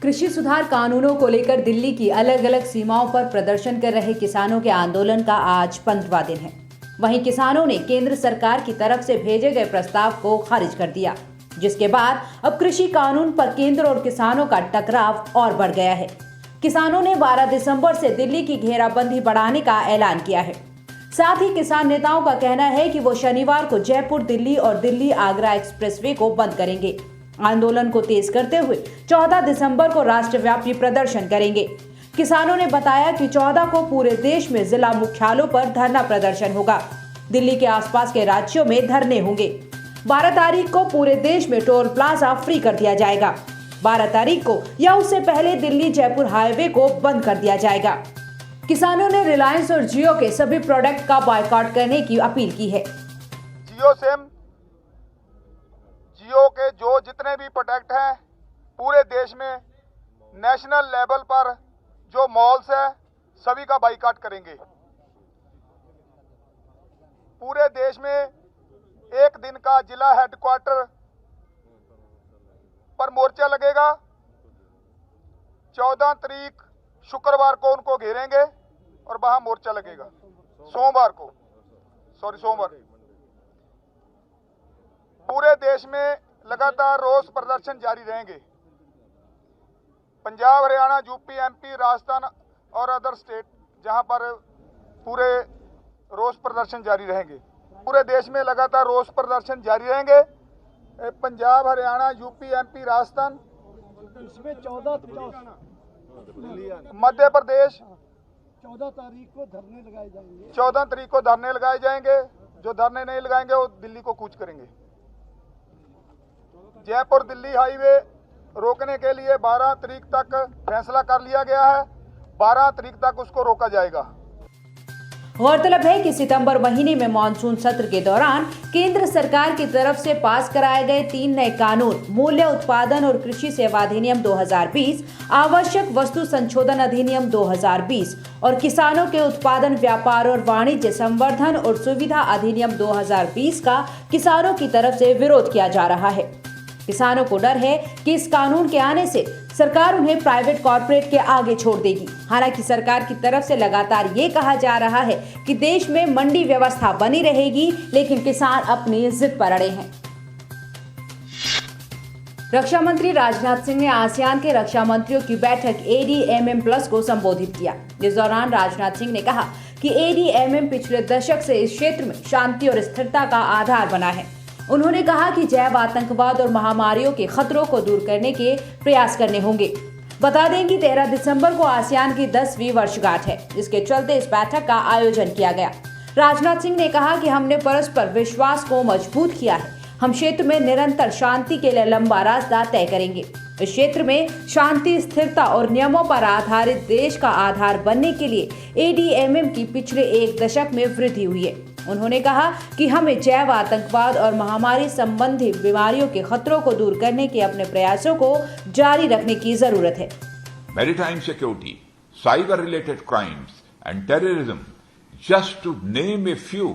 कृषि सुधार कानूनों को लेकर दिल्ली की अलग अलग सीमाओं पर प्रदर्शन कर रहे किसानों के आंदोलन का आज 15वां दिन है। वहीं किसानों ने केंद्र सरकार की तरफ से भेजे गए प्रस्ताव को खारिज कर दिया, जिसके बाद अब कृषि कानून पर केंद्र और किसानों का टकराव और बढ़ गया है। किसानों ने 12 दिसंबर से दिल्ली की घेराबंदी बढ़ाने का ऐलान किया है। साथ ही किसान नेताओं का कहना है कि वो शनिवार को जयपुर दिल्ली और दिल्ली आगरा एक्सप्रेसवे को बंद करेंगे। आंदोलन को तेज करते हुए 14 दिसंबर को राष्ट्रव्यापी प्रदर्शन करेंगे। किसानों ने बताया कि 14 को पूरे देश में जिला मुख्यालयों पर धरना प्रदर्शन होगा। दिल्ली के आसपास के राज्यों में धरने होंगे। 12 तारीख को पूरे देश में टोल प्लाजा फ्री कर दिया जाएगा। 12 तारीख को या उससे पहले दिल्ली जयपुर हाईवे को बंद कर दिया जाएगा। किसानों ने रिलायंस और जियो के सभी प्रोडक्ट का बॉयकॉट करने की अपील की है। जियो के जो जितने भी प्रोडक्ट हैं पूरे देश में नेशनल लेवल पर जो मॉल्स है सभी का बाइकाट करेंगे। पूरे देश में एक दिन का जिला हेडक्वार्टर पर मोर्चा लगेगा। 14 तारीख शुक्रवार को उनको घेरेंगे और वहां मोर्चा लगेगा। सोमवार पूरे देश में लगातार रोष प्रदर्शन जारी रहेंगे। पंजाब, हरियाणा, यूपी, एमपी, राजस्थान और अदर स्टेट जहां पर पूरे रोष प्रदर्शन जारी रहेंगे। पूरे देश में लगातार रोष प्रदर्शन जारी रहेंगे। पंजाब, हरियाणा, यूपी, एमपी, राजस्थान, इसमें 14 मध्य प्रदेश 14 तारीख को धरने लगाए जाएंगे। 14 तारीख को धरने लगाए जाएंगे। जो धरने नहीं लगाएंगे वो दिल्ली को कूच करेंगे। जयपुर दिल्ली हाईवे रोकने के लिए 12 तारीख तक फैसला कर लिया गया है। 12 तारीख तक उसको रोका जाएगा। गौरतलब है कि सितंबर महीने में मानसून सत्र के दौरान केंद्र सरकार की तरफ से पास कराए गए 3 नए कानून मूल्य उत्पादन और कृषि सेवा अधिनियम 2020, आवश्यक वस्तु संशोधन अधिनियम 2020 और किसानों के उत्पादन, व्यापार और वाणिज्य संवर्धन और सुविधा अधिनियम 2020 का किसानों की तरफ से विरोध किया जा रहा है। किसानों को डर है कि इस कानून के आने से सरकार उन्हें प्राइवेट कॉर्पोरेट के आगे छोड़ देगी। हालांकि सरकार की तरफ से लगातार ये कहा जा रहा है कि देश में मंडी व्यवस्था बनी रहेगी, लेकिन किसान अपनी जिद पर अड़े हैं। रक्षा मंत्री राजनाथ सिंह ने आसियान के रक्षा मंत्रियों की बैठक ADMM+ को संबोधित किया। इस दौरान राजनाथ सिंह ने कहा कि ADMM पिछले दशक से इस क्षेत्र में शांति और स्थिरता का आधार बना है। उन्होंने कहा कि जैव आतंकवाद और महामारियों के खतरों को दूर करने के प्रयास करने होंगे। बता दें कि 13 दिसंबर को आसियान की 10वीं वर्षगांठ है, जिसके चलते इस बैठक का आयोजन किया गया। राजनाथ सिंह ने कहा कि हमने परस्पर विश्वास को मजबूत किया है। हम क्षेत्र में निरंतर शांति के लिए लंबा रास्ता तय करेंगे। इस क्षेत्र में शांति, स्थिरता और नियमों पर आधारित देश का आधार बनने के लिए ADMM की पिछले 1 दशक में वृद्धि हुई है। उन्होंने कहा कि हमें जैव आतंकवाद और महामारी संबंधी बीमारियों के खतरों को दूर करने के अपने प्रयासों को जारी रखने की जरूरत है। Maritime security, cyber-related crimes and terrorism, just to name a few,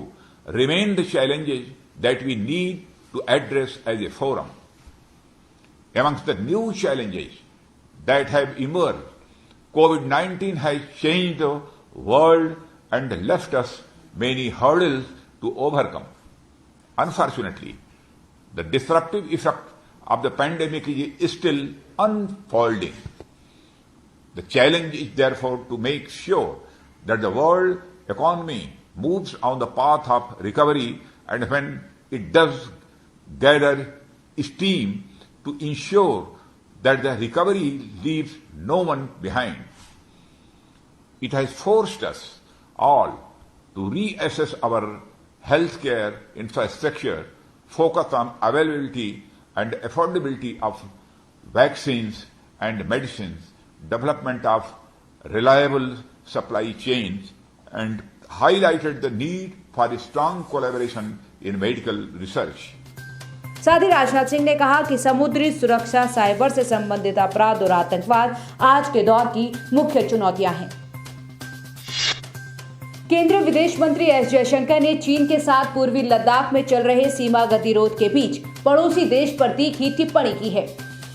remain the challenges that we need to address as a forum. Amongst the new challenges that have emerged, COVID-19 has changed the world and left us many hurdles to overcome. Unfortunately, the disruptive effect of the pandemic is still unfolding. The challenge is therefore to make sure that the world economy moves on the path of recovery, and when it does gather steam, to ensure that the recovery leaves no one behind. It has forced us all to reassess our healthcare infrastructure, focus on availability and affordability of vaccines and medicines, development of reliable supply chains, and highlighted the need for a strong collaboration in medical research. साथ ही राजनाथ सिंह ने कहा कि समुद्री सुरक्षा, cyber से संबंधित अपराध और आतंकवाद आज के दौर की मुख्य चुनौतियां हैं। केंद्रीय विदेश मंत्री एस जयशंकर ने चीन के साथ पूर्वी लद्दाख में चल रहे सीमा गतिरोध के बीच पड़ोसी देश पर तीखी टिप्पणी की है।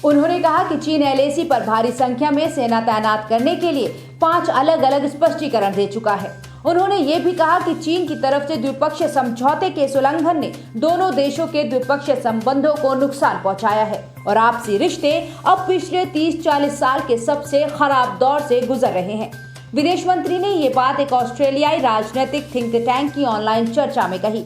उन्होंने कहा कि चीन एलएसी पर भारी संख्या में सेना तैनात करने के लिए 5 अलग अलग स्पष्टीकरण दे चुका है। उन्होंने ये भी कहा कि चीन की तरफ से द्विपक्षीय समझौते के इस उल्लंघन ने दोनों देशों के द्विपक्षीय संबंधों को नुकसान पहुंचाया है और आपसी रिश्ते अब पिछले 30-40 साल के सबसे खराब दौर से गुजर रहे हैं। विदेश मंत्री ने ये बात एक ऑस्ट्रेलियाई राजनीतिक थिंक टैंक की ऑनलाइन चर्चा में कही।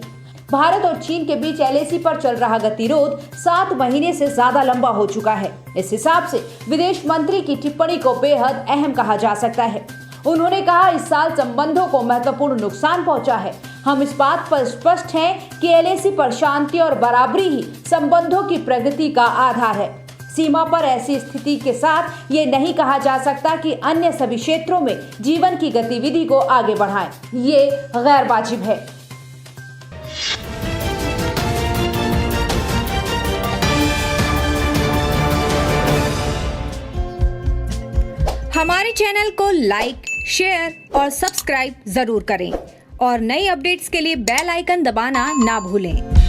भारत और चीन के बीच एलएसी पर चल रहा गतिरोध 7 महीने से ज्यादा लंबा हो चुका है। इस हिसाब से विदेश मंत्री की टिप्पणी को बेहद अहम कहा जा सकता है। उन्होंने कहा, इस साल संबंधों को महत्वपूर्ण नुकसान पहुंचा है। हम इस बात पर स्पष्ट हैं कि एलएसी पर शांति और बराबरी ही संबंधों की प्रगति का आधार है। सीमा पर ऐसी स्थिति के साथ ये नहीं कहा जा सकता कि अन्य सभी क्षेत्रों में जीवन की गतिविधि को आगे बढ़ाएं। ये गैर वाजिब है। हमारे चैनल को लाइक, शेयर और सब्सक्राइब जरूर करें और नई अपडेट्स के लिए बेल आइकन दबाना ना भूलें।